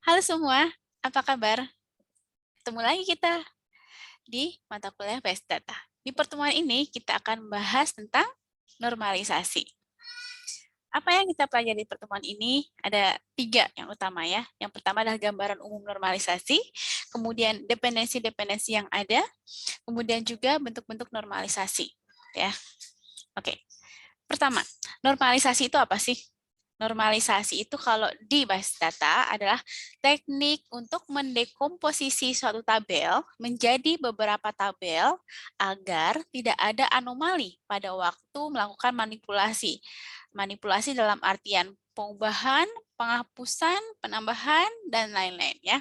Halo semua, apa kabar? Ketemu lagi kita di mata kuliah PS Data. Di pertemuan ini kita akan membahas tentang normalisasi. Apa yang kita pelajari di pertemuan ini? Ada 3 yang utama ya. Yang pertama adalah gambaran umum normalisasi, kemudian dependensi-dependensi yang ada, kemudian juga bentuk-bentuk normalisasi. Ya, oke. Pertama, normalisasi itu apa sih? Normalisasi itu kalau di base data adalah teknik untuk mendekomposisi suatu tabel menjadi beberapa tabel agar tidak ada anomali pada waktu melakukan manipulasi. Manipulasi dalam artian pengubahan, penghapusan, penambahan, dan lain-lain ya.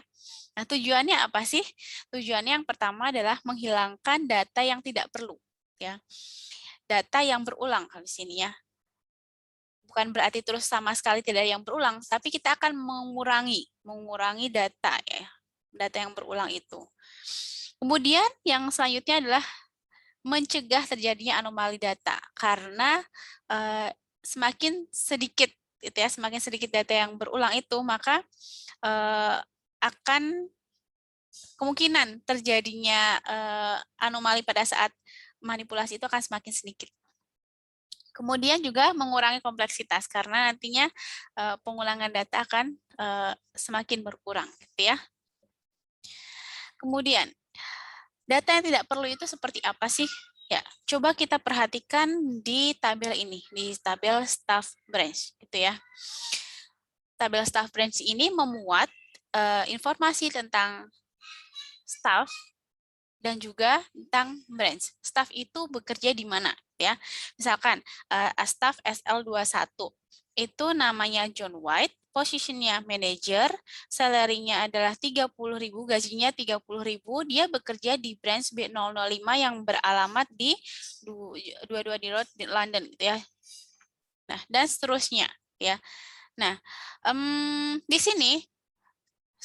Nah, tujuannya apa sih? Tujuannya yang pertama adalah menghilangkan data yang tidak perlu ya. Data yang berulang di sini ya, bukan berarti terus sama sekali tidak ada yang berulang, tapi kita akan mengurangi data ya, data yang berulang itu. Kemudian yang selanjutnya adalah mencegah terjadinya anomali data karena semakin sedikit gitu ya, semakin sedikit data yang berulang itu maka akan kemungkinan terjadinya anomali pada saat manipulasi itu akan semakin sedikit. Kemudian juga mengurangi kompleksitas karena nantinya pengulangan data akan semakin berkurang, gitu ya. Kemudian data yang tidak perlu itu seperti apa sih? Ya, coba kita perhatikan di tabel ini, di tabel staff branch, gitu ya. Tabel staff branch ini memuat informasi tentang staff dan juga tentang branch. Staff itu bekerja di mana ya. Misalkan staff SL21 itu namanya John White, posisinya manager, salary-nya adalah 30.000, gajinya 30.000, dia bekerja di branch B005 yang beralamat di 22 di Road di London gitu ya. Nah, dan seterusnya ya. Nah, di sini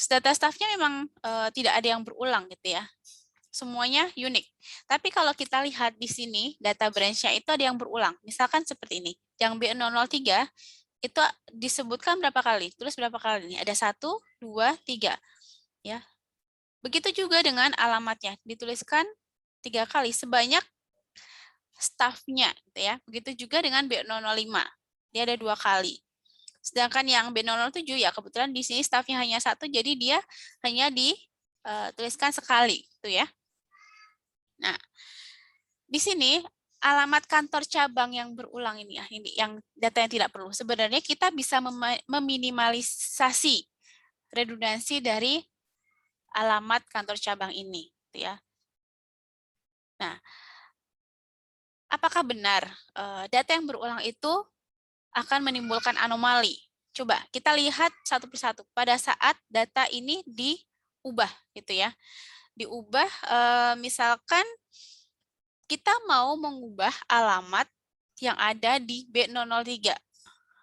data staffnya memang tidak ada yang berulang gitu ya, semuanya unik. Tapi kalau kita lihat di sini, data branch-nya itu ada yang berulang. Misalkan seperti ini. Yang B003 itu disebutkan berapa kali? Tulis berapa kali nih? Ada 1, 2, 3. Ya. Begitu juga dengan alamatnya. Dituliskan 3 kali. Sebanyak staff-nya. Gitu ya. Begitu juga dengan B005. Dia ada 2 kali. Sedangkan yang B007 ya kebetulan di sini staff-nya hanya 1, jadi dia hanya dituliskan sekali. Gitu ya. Nah, di sini alamat kantor cabang yang berulang ini ya, ini yang data yang tidak perlu. Sebenarnya kita bisa meminimalisasi redundansi dari alamat kantor cabang ini, gitu ya. Nah, apakah benar data yang berulang itu akan menimbulkan anomali? Coba kita lihat satu persatu. Pada saat data ini diubah, gitu ya, diubah misalkan kita mau mengubah alamat yang ada di B003,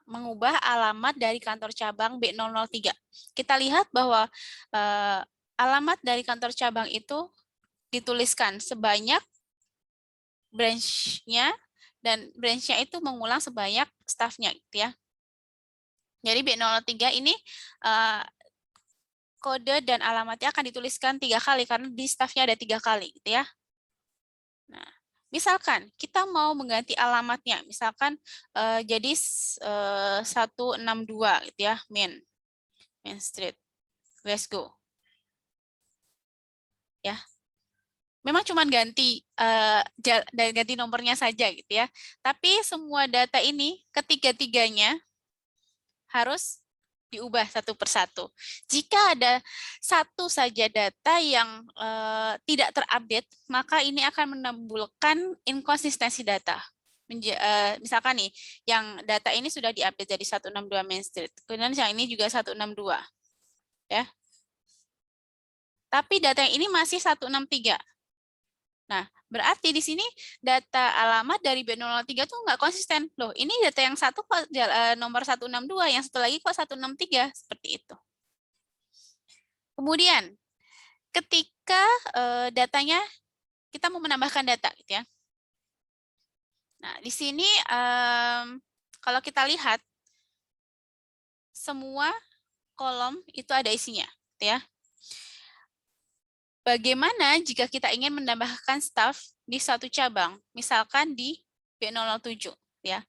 mengubah alamat dari kantor cabang B003. Kita lihat bahwa alamat dari kantor cabang itu dituliskan sebanyak branch-nya, dan branch-nya itu mengulang sebanyak staff-nya gitu ya. Jadi B003 ini kode dan alamatnya akan dituliskan 3 kali karena di staff-nya ada 3 kali gitu ya. Nah, misalkan kita mau mengganti alamatnya, misalkan jadi 162 gitu ya, Main Street, let's go. Ya, memang cuma ganti nomornya saja gitu ya. Tapi semua data ini ketiga-tiganya harus diubah satu persatu. Jika ada satu saja data yang tidak terupdate, maka ini akan menimbulkan inkonsistensi data. Misalkan nih, yang data ini sudah diupdate jadi 162 Main Street, kemudian yang ini juga 162. Ya. Tapi data yang ini masih 163. Nah, berarti di sini data alamat dari B003 tuh nggak konsisten. Loh, ini data yang satu kok nomor 162, yang satu lagi kok 163, seperti itu. Kemudian, ketika datanya, kita mau menambahkan data, gitu ya. Nah, di sini kalau kita lihat, semua kolom itu ada isinya, gitu ya. Bagaimana jika kita ingin menambahkan staf di satu cabang, misalkan di B007, ya.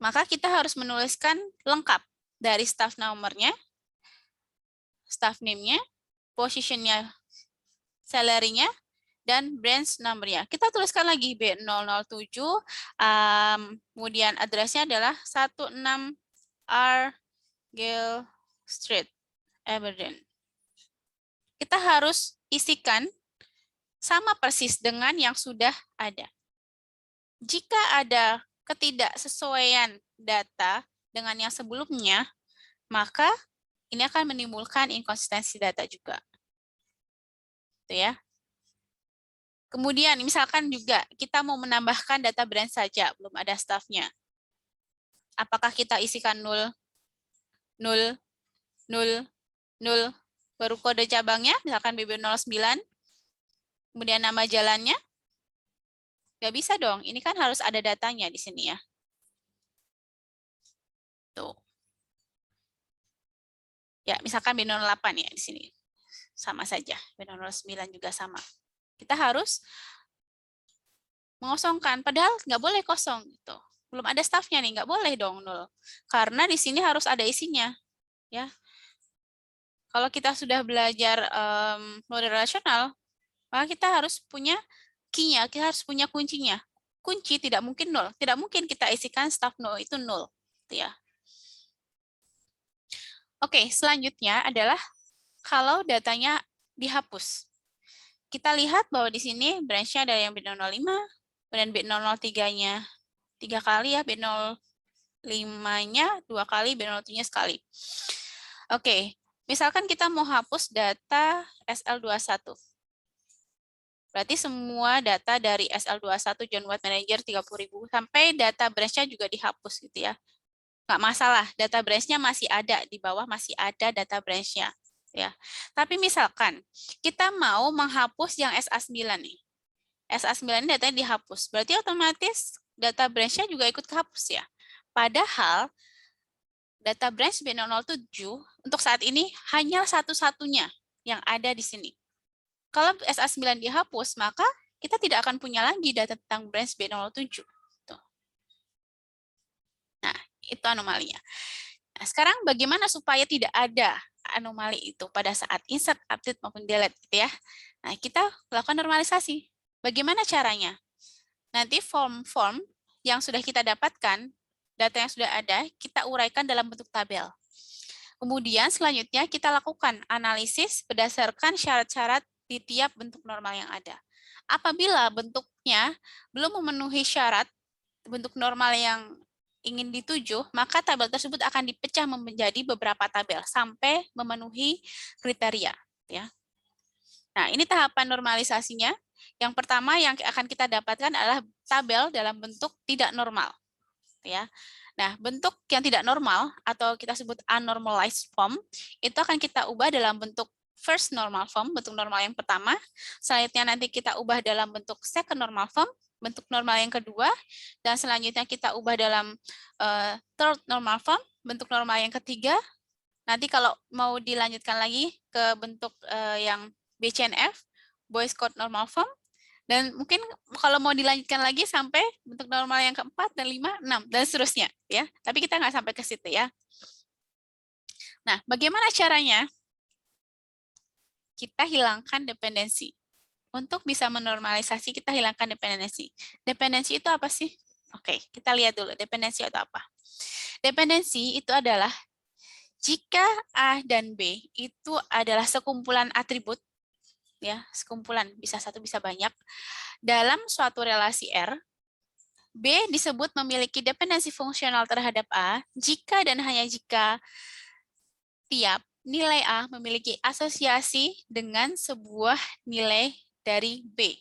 Maka kita harus menuliskan lengkap dari staf nomornya, staf name-nya, position-nya, salary-nya, dan branch number-nya. Kita tuliskan lagi B007, kemudian address-nya adalah 16 Argyle Street, Aberdeen. Kita harus isikan sama persis dengan yang sudah ada. Jika ada ketidaksesuaian data dengan yang sebelumnya, maka ini akan menimbulkan inkonsistensi data juga. Itu ya. Kemudian misalkan juga kita mau menambahkan data branch saja, belum ada staffnya. Apakah kita isikan 0, 0, 0, 0, baru kode cabangnya, misalkan BB09, kemudian nama jalannya? Nggak bisa dong, ini kan harus ada datanya di sini ya. Tuh. Ya, misalkan B08 ya di sini. Sama saja, B09 juga sama. Kita harus mengosongkan, padahal nggak boleh kosong gitu. Belum ada staffnya nih, nggak boleh dong 0. Karena di sini harus ada isinya. Ya. Kalau kita sudah belajar model relasional, maka kita harus punya key-nya, kita harus punya kuncinya. Kunci tidak mungkin 0. Tidak mungkin kita isikan staff 0 itu 0. Gitu ya. Oke, selanjutnya adalah kalau datanya dihapus. Kita lihat bahwa di sini branch-nya ada yang B005, dan B003-nya 3 kali ya, B05-nya 2 kali, B07-nya sekali. Oke, misalkan kita mau hapus data SL21. Berarti semua data dari SL21 John White Manager 30.000 sampai data branch-nya juga dihapus gitu ya. Nggak masalah, data branch-nya masih ada, di bawah masih ada data branch-nya. Ya. Tapi misalkan kita mau menghapus yang SA9 nih. SA9 ini datanya dihapus. Berarti otomatis data branch-nya juga ikut kehapus ya. Padahal data branch B007 untuk saat ini hanya satu-satunya yang ada di sini. Kalau SA9 dihapus, maka kita tidak akan punya lagi data tentang branch B007. Tuh. Nah, itu anomalinya. Nah, sekarang bagaimana supaya tidak ada anomali itu pada saat insert, update, maupun delete gitu ya. Nah, kita lakukan normalisasi. Bagaimana caranya? Nanti form-form yang sudah kita dapatkan, data yang sudah ada, kita uraikan dalam bentuk tabel. Kemudian selanjutnya kita lakukan analisis berdasarkan syarat-syarat di tiap bentuk normal yang ada. Apabila bentuknya belum memenuhi syarat bentuk normal yang ingin dituju, maka tabel tersebut akan dipecah menjadi beberapa tabel sampai memenuhi kriteria. Ya. Nah, ini tahapan normalisasinya. Yang pertama yang akan kita dapatkan adalah tabel dalam bentuk tidak normal. Ya. Nah, bentuk yang tidak normal atau kita sebut unnormalized form itu akan kita ubah dalam bentuk first normal form, bentuk normal yang pertama. Selanjutnya nanti kita ubah dalam bentuk second normal form, bentuk normal yang kedua, dan selanjutnya kita ubah dalam third normal form, bentuk normal yang ketiga. Nanti kalau mau dilanjutkan lagi ke bentuk yang BCNF, Boyce Code normal form, dan mungkin kalau mau dilanjutkan lagi sampai bentuk normal yang keempat dan 5, 6, dan seterusnya. Ya. Tapi kita nggak sampai ke situ ya. Nah, bagaimana caranya? Kita hilangkan dependensi. Untuk bisa menormalisasi, kita hilangkan dependensi. Dependensi itu apa sih? Oke, kita lihat dulu dependensi itu apa. Dependensi itu adalah jika A dan B itu adalah sekumpulan atribut, ya, sekumpulan, bisa satu, bisa banyak, dalam suatu relasi R, B disebut memiliki dependensi fungsional terhadap A jika dan hanya jika tiap nilai A memiliki asosiasi dengan sebuah nilai dari B.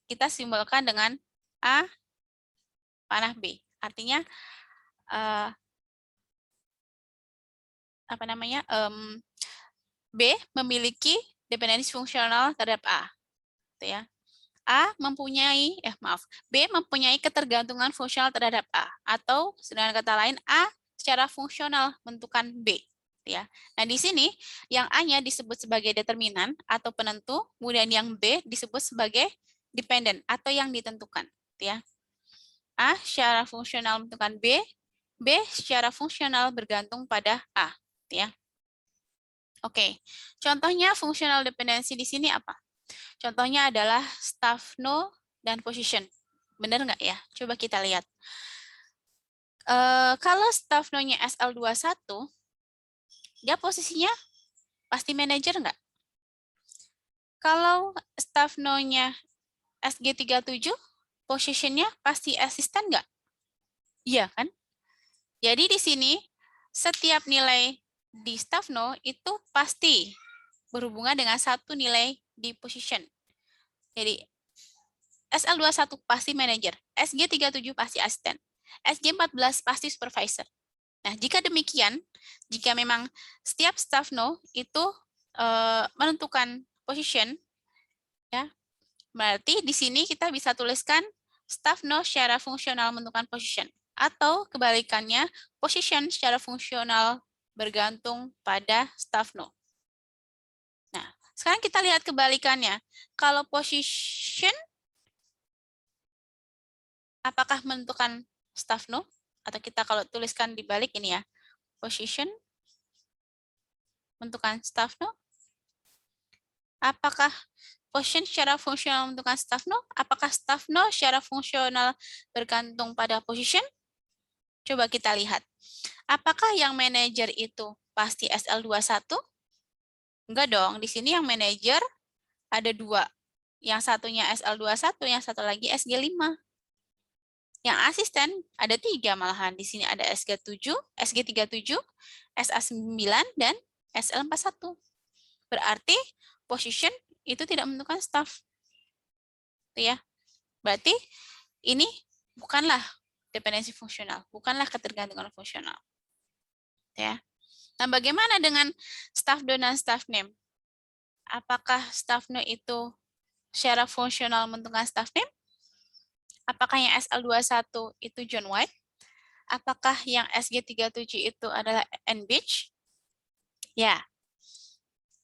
Kita simbolkan dengan A panah B. Artinya B memiliki dependensi fungsional terhadap A. Gitu ya. B mempunyai ketergantungan fungsional terhadap A, atau dengan kata lain A secara fungsional menentukan B. Ya. Nah, di sini yang A-nya disebut sebagai determinan atau penentu, kemudian yang B disebut sebagai dependent atau yang ditentukan. Ya. A secara fungsional menentukan B, B secara fungsional bergantung pada A. Ya. Oke, contohnya fungsional dependensi di sini apa? Contohnya adalah staff no dan position. Benar nggak ya? Coba kita lihat. Kalau staff no-nya SL21, dia posisinya pasti manajer nggak? Kalau staff no-nya SG37, positionnya pasti asisten nggak? Iya kan? Jadi di sini, setiap nilai di staff no itu pasti berhubungan dengan satu nilai di position. Jadi, SL21 pasti manajer, SG37 pasti asisten, SG14 pasti supervisor. Nah, jika demikian, jika memang setiap staff no itu menentukan position, ya, berarti di sini kita bisa tuliskan staff no secara fungsional menentukan position, atau kebalikannya, position secara fungsional bergantung pada staff no. Nah, sekarang kita lihat kebalikannya. Kalau position, apakah menentukan staff no? Atau kita kalau tuliskan di balik ini ya, position menentukan staff no? Apakah position secara fungsional menentukan staff no? Apakah staff no secara fungsional bergantung pada position? Coba kita lihat. Apakah yang manajer itu pasti SL21? Enggak dong, di sini yang manajer ada dua. Yang satunya SL21, yang satu lagi SG5. Yang asisten ada 3 malahan. Di sini ada SG7, SG37, SA9, dan SL41. Berarti position itu tidak menentukan staff. Itu ya. Berarti ini bukanlah dependensi fungsional, bukanlah ketergantungan fungsional. Ya. Nah, bagaimana dengan staff do dan staff name? Apakah staff name itu secara fungsional menentukan staff name? Apakah yang SL21 itu John White? Apakah yang SG37 itu adalah Ann Beach? Ya.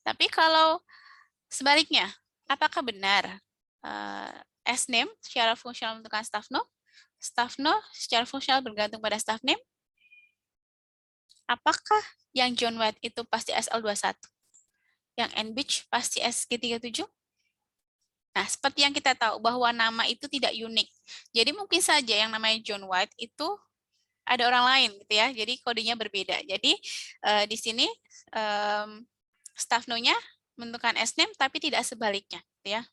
Tapi kalau sebaliknya, apakah benar S-name secara fungsional menentukan staff no? Staff no secara fungsional bergantung pada staff name? Apakah yang John White itu pasti SL21? Yang Ann Beach pasti SG37? Nah, seperti yang kita tahu bahwa nama itu tidak unik. Jadi mungkin saja yang namanya John White itu ada orang lain gitu ya. Jadi kodenya berbeda. Jadi di sini staff no-nya menentukan S-name tapi tidak sebaliknya gitu ya.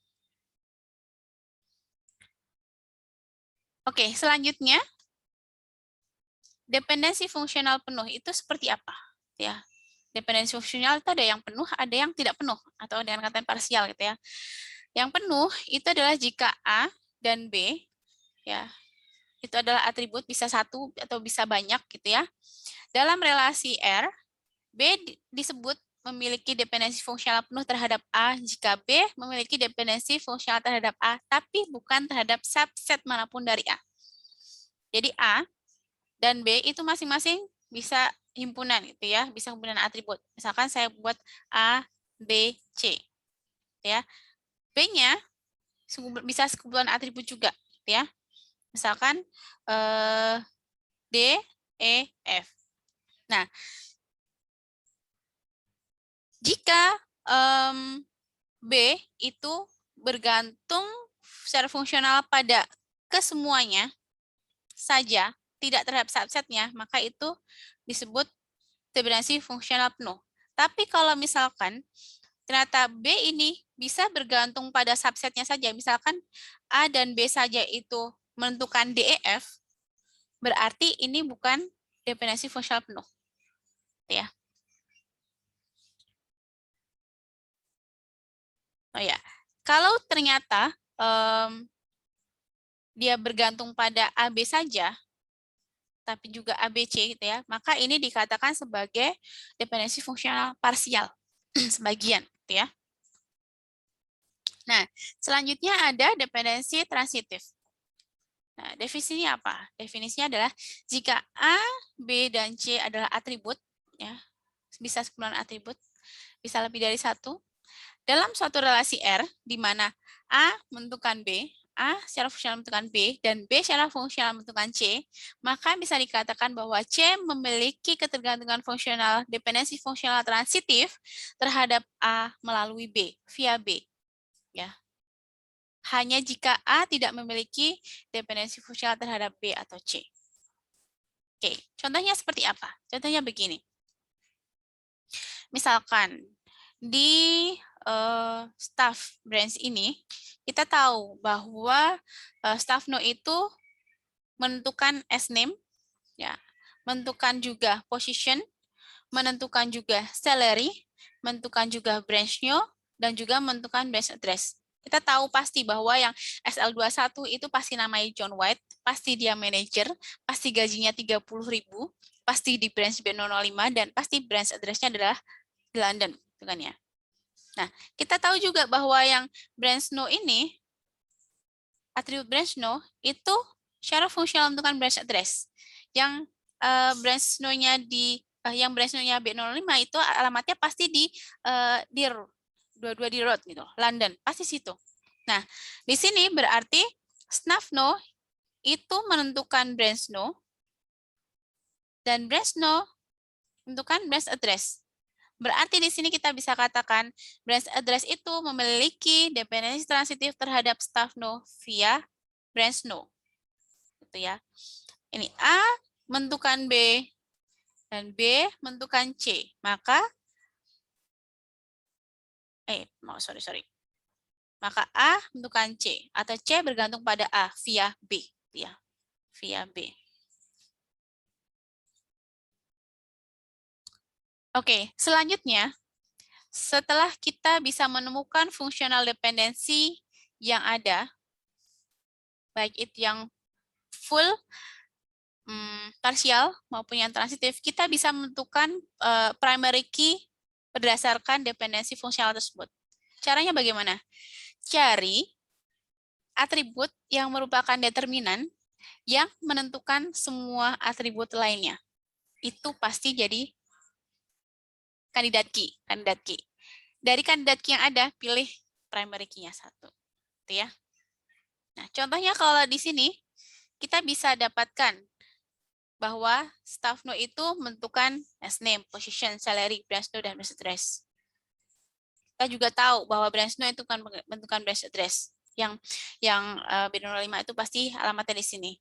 Oke, selanjutnya dependensi fungsional penuh itu seperti apa? Ya. Dependensi fungsional itu ada yang penuh, ada yang tidak penuh atau dengan kata parsial gitu ya. Yang penuh itu adalah jika A dan B ya itu adalah atribut bisa satu atau bisa banyak gitu ya. Dalam relasi R, B disebut memiliki dependensi fungsional penuh terhadap A jika B memiliki dependensi fungsional terhadap A tapi bukan terhadap subset manapun dari A. Jadi A dan B itu masing-masing bisa himpunan gitu ya, bisa himpunan atribut. Misalkan saya buat A, B, C. Ya. B-nya bisa sekumpulan atribut juga gitu ya. Misalkan D, E, F. Nah, jika B itu bergantung secara fungsional pada kesemuanya saja, tidak terhadap subsetnya, maka itu disebut dependensi fungsional penuh. Tapi kalau misalkan ternyata B ini bisa bergantung pada subsetnya saja, misalkan A dan B saja itu menentukan DEF, berarti ini bukan dependensi fungsional penuh. Ya. Oh ya, kalau ternyata dia bergantung pada AB saja, tapi juga ABC gitu ya, maka ini dikatakan sebagai dependensi fungsional parsial, sebagian gitu ya. Nah, selanjutnya ada dependensi transitif. Nah, definisinya apa? Definisinya adalah jika A, B, dan C adalah atribut, ya, bisa sekumpulan atribut, bisa lebih dari satu, dalam suatu relasi R, di mana A menentukan B, A secara fungsional menentukan B, dan B secara fungsional menentukan C, maka bisa dikatakan bahwa C memiliki ketergantungan fungsional, dependensi fungsional transitif terhadap A melalui B, via B. Ya. Hanya jika A tidak memiliki dependensi fungsional terhadap B atau C. Oke, contohnya seperti apa? Contohnya begini. Misalkan di staff branch ini, kita tahu bahwa staff node itu menentukan S-name, ya, menentukan juga position, menentukan juga salary, menentukan juga branch node, dan juga menentukan branch address. Kita tahu pasti bahwa yang SL21 itu pasti namanya John White, pasti dia manager, pasti gajinya 30.000, pasti di branch B005, dan pasti branch address-nya adalah di London, bukan ya? Nah, kita tahu juga bahwa yang branch node ini, atribut branch node, itu secara fungsional menentukan branch address. Yang branch node-nya yang branch node-nya B05 itu alamatnya pasti di dir 22 di road gitu, London, pasti situ. Nah, di sini berarti staff node itu menentukan branch node dan branch node menentukan branch address. Berarti di sini kita bisa katakan branch address itu memiliki dependensi transitif terhadap staff node via branch node. Gitu ya. Ini A menentukan B dan B menentukan C. Maka sorry. Maka A menentukan C atau C bergantung pada A via B, ya. Via B. Oke, selanjutnya setelah kita bisa menemukan fungsional dependensi yang ada, baik itu yang full, parsial maupun yang transitif, kita bisa menentukan primary key berdasarkan dependensi fungsional tersebut. Caranya bagaimana? Cari atribut yang merupakan determinan yang menentukan semua atribut lainnya. Itu pasti jadi kandidat key. Dari kandidat key yang ada, pilih primary key-nya satu. Gitu ya. Nah, contohnya kalau di sini, kita bisa dapatkan bahwa staff node itu menentukan S-name, position, salary, branch node, dan branch address. Kita juga tahu bahwa branch node itu kan menentukan branch address. Yang B05 itu pasti alamatnya di sini.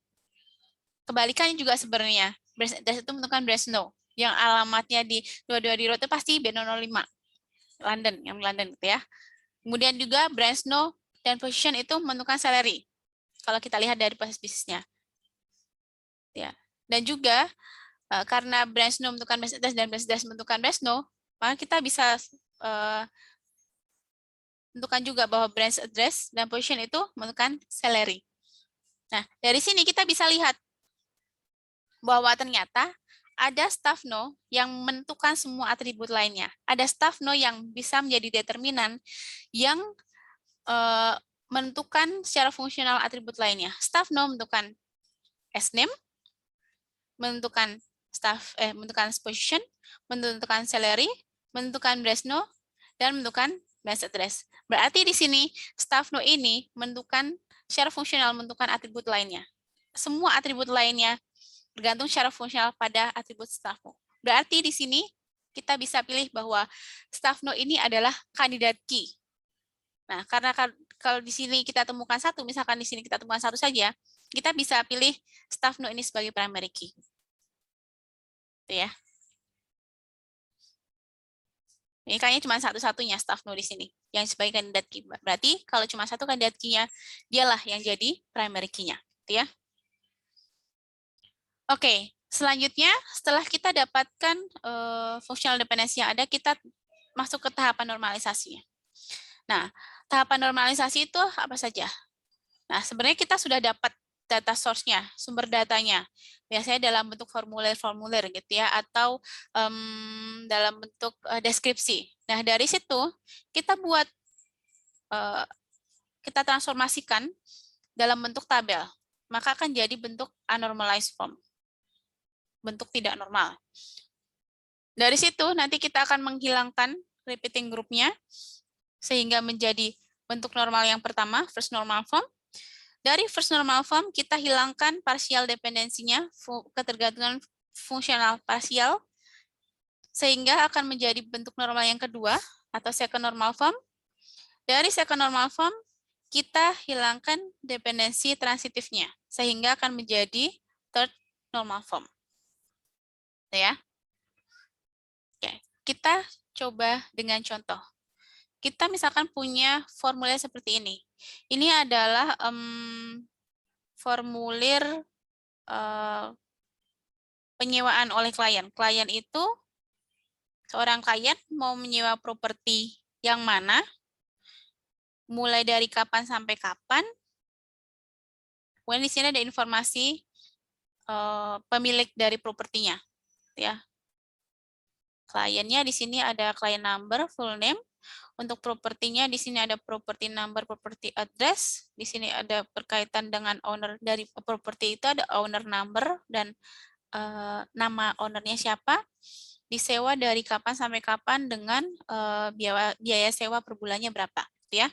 Kebalikannya juga sebenarnya. Branch address itu menentukan branch node. Yang alamatnya di 22 di road itu pasti B005. London, yang London gitu ya. Kemudian juga branch node dan position itu menentukan salary. Kalau kita lihat dari proses bisnisnya. Ya. Dan juga karena branch node menentukan branch address dan branch address menentukan branch node, maka kita bisa tentukan juga bahwa branch address dan position itu menentukan salary. Nah, dari sini kita bisa lihat bahwa ternyata ada staff node yang menentukan semua atribut lainnya. Ada staff node yang bisa menjadi determinan yang menentukan secara fungsional atribut lainnya. Staff node menentukan S-name, menentukan menentukan position, menentukan salary, menentukan branch node, dan menentukan branch address. Berarti di sini staff node ini menentukan secara fungsional menentukan atribut lainnya. Semua atribut lainnya bergantung secara fungsional pada atribut staff node. Berarti di sini kita bisa pilih bahwa staff node ini adalah kandidat key. Nah, karena kalau di sini kita temukan satu, misalkan di sini kita temukan satu saja, kita bisa pilih staff node ini sebagai primary key. Itu ya. Ini kayaknya cuma satu-satunya staff node di sini yang sebagai kandidat key. Berarti kalau cuma satu kandidat key-nya, dialah yang jadi primary key-nya. Gitu ya. Oke, selanjutnya setelah kita dapatkan functional dependency yang ada, kita masuk ke tahapan normalisasinya. Nah, tahapan normalisasi itu apa saja? Nah, sebenarnya kita sudah dapat data source-nya, sumber datanya. Biasanya dalam bentuk formulir-formulir gitu ya, atau dalam bentuk deskripsi. Nah, dari situ kita kita transformasikan dalam bentuk tabel. maka akan jadi bentuk anormalized form. Bentuk tidak normal. Dari situ nanti kita akan menghilangkan repeating groupnya sehingga menjadi bentuk normal yang pertama, first normal form. Dari first normal form kita hilangkan partial dependensinya, ketergantungan fungsional parsial, sehingga akan menjadi bentuk normal yang kedua atau second normal form. Dari second normal form kita hilangkan dependensi transitifnya, sehingga akan menjadi third normal form. Ya. Oke, kita coba dengan contoh. Kita misalkan punya formulir seperti ini. Ini adalah formulir penyewaan oleh klien. Klien itu seorang klien mau menyewa properti yang mana, mulai dari kapan sampai kapan. Kemudian di sini ada informasi pemilik dari propertinya, ya. Kliennya di sini ada client number, full name. Untuk propertinya di sini ada property number, property address. Di sini ada berkaitan dengan owner dari properti itu, ada owner number dan nama ownernya siapa. Disewa dari kapan sampai kapan dengan biaya sewa per bulannya berapa, ya.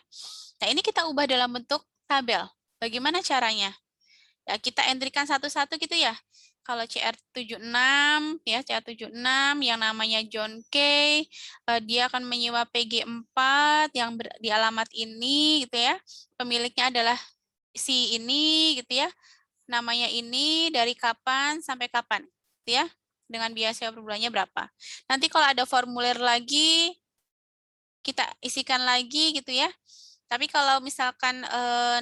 Nah, ini kita ubah dalam bentuk tabel. Bagaimana caranya? Ya, kita entrykan satu-satu gitu ya. Kalau CR76 ya, CR76 yang namanya John K, dia akan menyewa PG4 yang di alamat ini gitu ya. Pemiliknya adalah si ini gitu ya. Namanya ini dari kapan sampai kapan gitu ya. Dengan biaya sewa per bulannya berapa. Nanti kalau ada formulir lagi kita isikan lagi gitu ya. Tapi kalau misalkan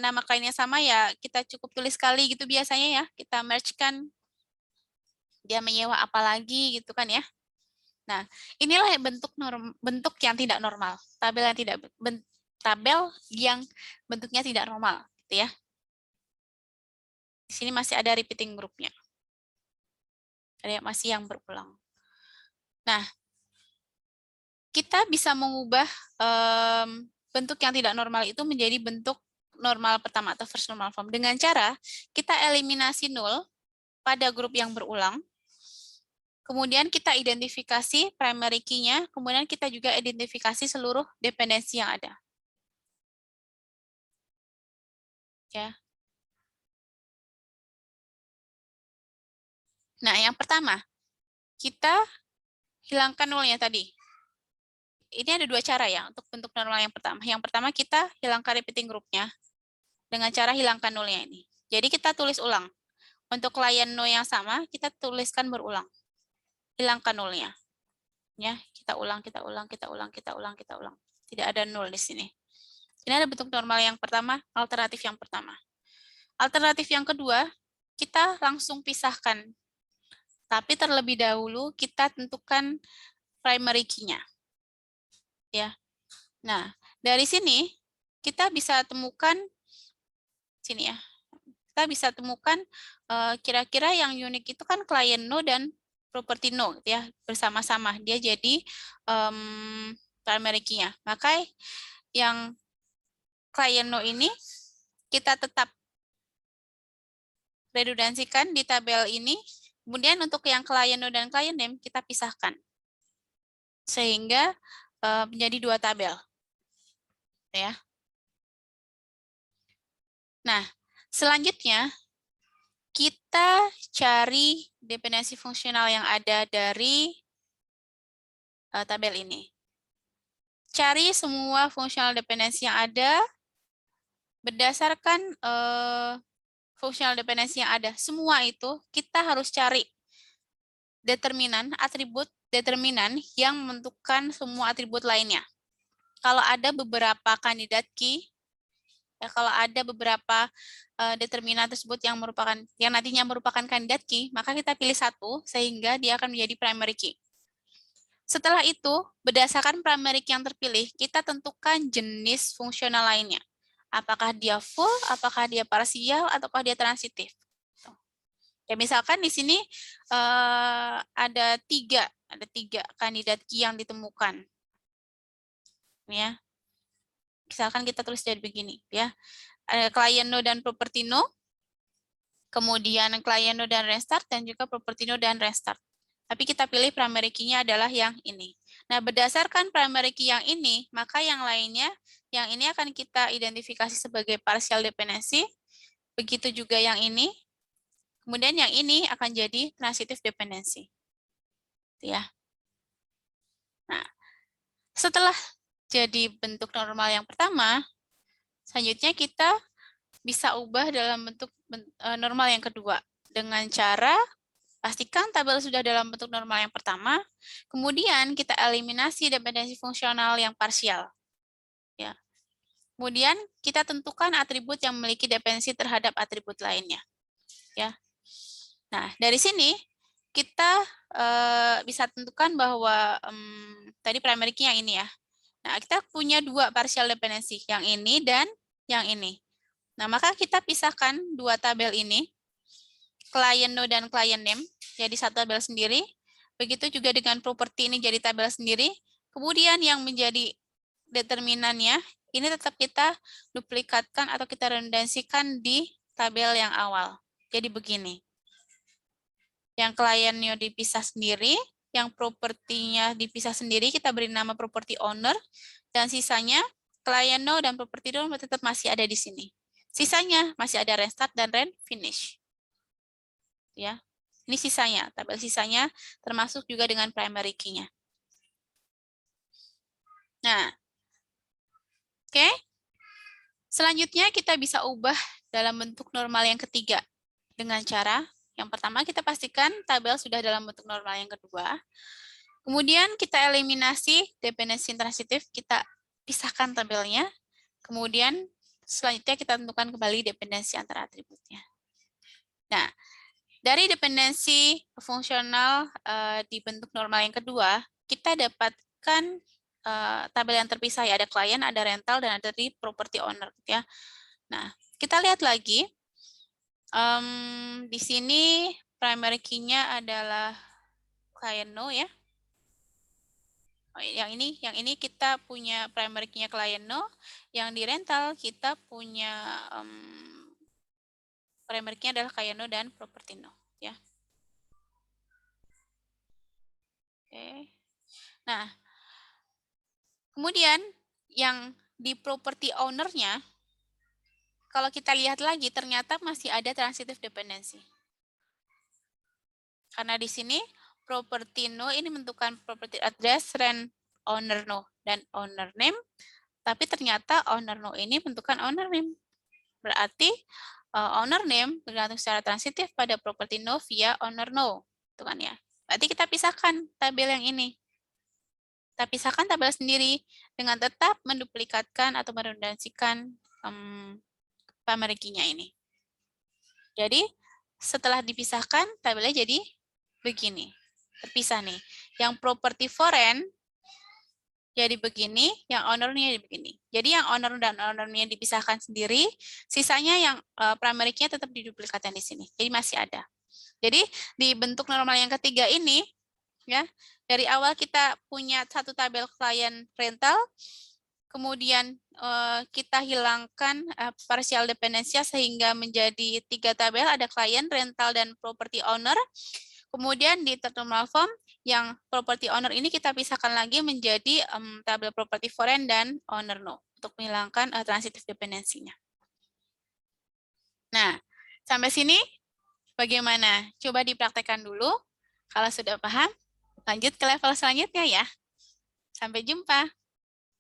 nama kliennya sama ya kita cukup tulis sekali gitu biasanya ya. Kita merge-kan dia menyewa apa lagi gitu kan ya. Nah, inilah bentuk yang tidak normal. Tabel yang bentuknya tidak normal gitu ya. Di sini masih ada repeating groupnya. Ada masih yang berulang. Nah, kita bisa mengubah bentuk yang tidak normal itu menjadi bentuk normal pertama atau first normal form dengan cara kita eliminasi null pada grup yang berulang. Kemudian kita identifikasi primary key-nya, kemudian kita juga identifikasi seluruh dependensi yang ada. Ya. Nah, yang pertama, kita hilangkan nullnya tadi. Ini ada dua cara ya untuk bentuk normal yang pertama. Yang pertama kita hilangkan repeating group-nya dengan cara hilangkan nullnya ini. Jadi kita tulis ulang. Untuk klien null yang sama, kita tuliskan berulang. Hilangkan nullnya. Ya, kita ulang, kita ulang, kita ulang, kita ulang, kita ulang. Tidak ada null di sini. Ini ada bentuk normal yang pertama, alternatif yang pertama. Alternatif yang kedua, kita langsung pisahkan. Tapi terlebih dahulu kita tentukan primary key-nya. Ya. Nah, dari sini kita bisa temukan sini ya. Kita bisa temukan kira-kira yang unik itu kan client no dan property no gitu ya, bersama-sama. Dia jadi primary key-nya. Maka yang client no ini kita tetap redundansikan di tabel ini. Kemudian untuk yang client no dan client name kita pisahkan. Sehingga menjadi dua tabel. Ya. Nah, selanjutnya kita cari dependensi fungsional yang ada dari tabel ini. Cari semua fungsional dependensi yang ada berdasarkan fungsional dependensi yang ada. Semua itu kita harus cari determinan, atribut determinan yang menentukan semua atribut lainnya. Kalau ada beberapa kandidat key, ya kalau ada beberapa determinan tersebut yang nantinya merupakan kandidat key, maka kita pilih satu sehingga dia akan menjadi primary key. Setelah itu, berdasarkan primary key yang terpilih, kita tentukan jenis fungsional lainnya. Apakah dia full, apakah dia parsial, ataukah dia transitif. Ya, misalkan di sini ada tiga kandidat key yang ditemukan. Ya. Misalkan kita tulis jadi begini, ya. Ada client no dan property no. kemudian client node dan restart, dan juga property node dan restart. Tapi kita pilih primary key-nya adalah yang ini. Nah, berdasarkan primary key yang ini, maka yang lainnya, yang ini akan kita identifikasi sebagai partial dependency, begitu juga yang ini, kemudian yang ini akan jadi transitive dependency. Ya. Nah, setelah jadi bentuk normal yang pertama, selanjutnya kita bisa ubah dalam bentuk normal yang kedua dengan cara pastikan tabel sudah dalam bentuk normal yang pertama, kemudian kita eliminasi dependensi fungsional yang parsial. Ya. Kemudian kita tentukan atribut yang memiliki dependensi terhadap atribut lainnya. Ya. Nah, dari sini kita bisa tentukan bahwa tadi primary key yang ini ya. Nah, kita punya dua partial dependency, yang ini dan yang ini. Nah, maka kita pisahkan dua tabel ini, client node dan client name, jadi satu tabel sendiri. Begitu juga dengan properti ini jadi tabel sendiri. Kemudian yang menjadi determinannya, ini tetap kita duplikatkan atau kita redundansikan di tabel yang awal. Jadi begini. Yang kliennya dipisah sendiri, yang propertinya dipisah sendiri, kita beri nama property owner, dan sisanya client node dan property node tetap masih ada di sini. Sisanya masih ada restart dan finish. Ya. Ini sisanya, tabel sisanya termasuk juga dengan primary key-nya. Nah, oke. Selanjutnya kita bisa ubah dalam bentuk normal yang ketiga dengan cara yang pertama kita pastikan tabel sudah dalam bentuk normal yang kedua. Kemudian kita eliminasi dependensi transitif, kita pisahkan tabelnya. Kemudian selanjutnya kita tentukan kembali dependensi antara atributnya. Nah, dari dependensi fungsional di bentuk normal yang kedua, kita dapatkan tabel yang terpisah ya, ada client, ada rental, dan ada di property owner ya. Nah, kita lihat lagi. Di sini primary key-nya adalah client node ya. Yang ini kita punya primary key-nya client node, yang di rental kita punya primary key-nya adalah client node dan property node ya. Oke. Nah, kemudian yang di property owner-nya, kalau kita lihat lagi ternyata masih ada transitive dependency. Karena di sini property node ini menentukan property address, rent owner node, dan owner name. Tapi ternyata owner node ini menentukan owner name. Berarti owner name bergantung secara transitif pada property node via owner node. Itu kan ya. Berarti kita pisahkan tabel yang ini. Kita pisahkan tabel sendiri dengan tetap menduplikatkan atau meredundansikan primary key-nya ini. Jadi setelah dipisahkan tabelnya jadi begini. Terpisah nih. Yang property foreign jadi begini, yang owner-nya jadi begini. Jadi yang owner dan owner-nya dipisahkan sendiri, sisanya yang primary key-nya tetap diduplikatkan di sini. Jadi masih ada. Jadi di bentuk normal yang ketiga ini, ya, dari awal kita punya satu tabel client rental, kemudian kita hilangkan partial dependency sehingga menjadi 3 tabel, ada client, rental, dan property owner. Kemudian di terminal form, yang property owner ini kita pisahkan lagi menjadi tabel property foreign dan owner node untuk menghilangkan transitive dependency-nya. Nah, sampai sini bagaimana? Coba dipraktekkan dulu. Kalau sudah paham, lanjut ke level selanjutnya ya. Sampai jumpa.